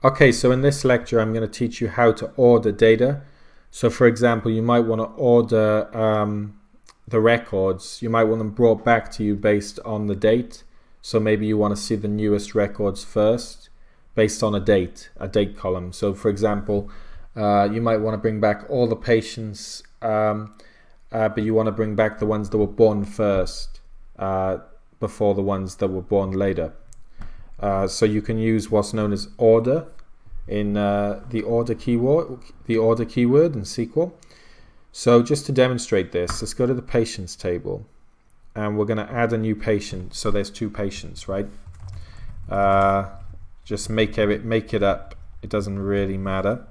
Okay, so in this lecture I'm going to teach you how to order data. So for example, you might want to order the records. You might want them brought back to you based on the date. So maybe you want to see the newest records first based on a date column. So for example, you might want to bring back all the patients, but you want to bring back the ones that were born first before the ones that were born later. So you can use what's known as order in the order keyword in SQL. So just to demonstrate this, let's go to the patients table, and we're going to add a new patient. So there's two patients, right? Just make it up. It doesn't really matter.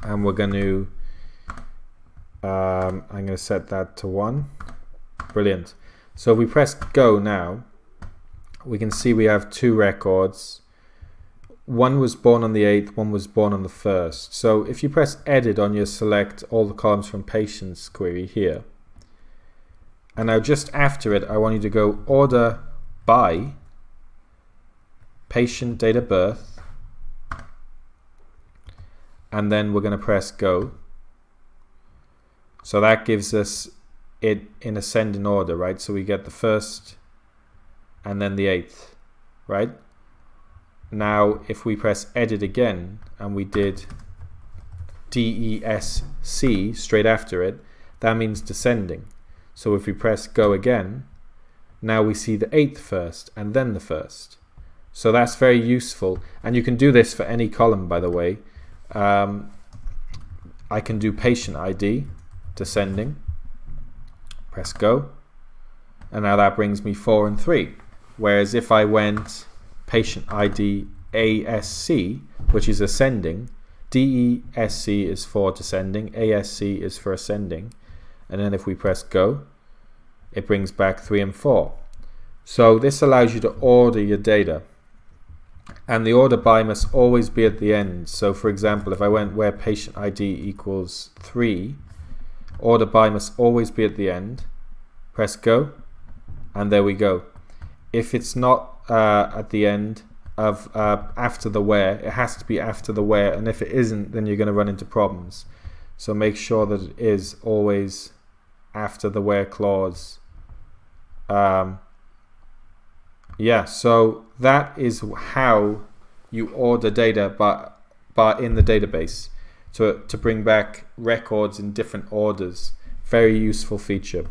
And we're going to I'm going to set that to 1. Brilliant. So if we press go now, we can see we have two records. One was born on the 8th, one was born on the 1st. So if you press edit on your select all the columns from patients query here, and now just after it I want you to go order by patient date of birth, and then we're going to press go. So that gives us it in ascending order, right? So we get the 1st and then the 8th, right? Now if we press edit again and we did DESC straight after it, that means descending. So if we press go again, now we see the 8th first and then the 1st. So that's very useful, and you can do this for any column, by the way. I can do patient ID descending, press go, and now that brings me 4 and 3. Whereas if I went patient ID ASC, which is ascending, DESC is for descending, ASC is for ascending, and then if we press go, it brings back 3 and 4. So this allows you to order your data, and the order by must always be at the end. So for example, if I went where patient ID equals 3, order by must always be at the end, press go, and there we go. If it's not at the end of after the where, it has to be after the where, and if it isn't, then you're going to run into problems. So make sure that it is always after the where clause. Yeah, so that is how you order data but in the database to bring back records in different orders. Very useful feature.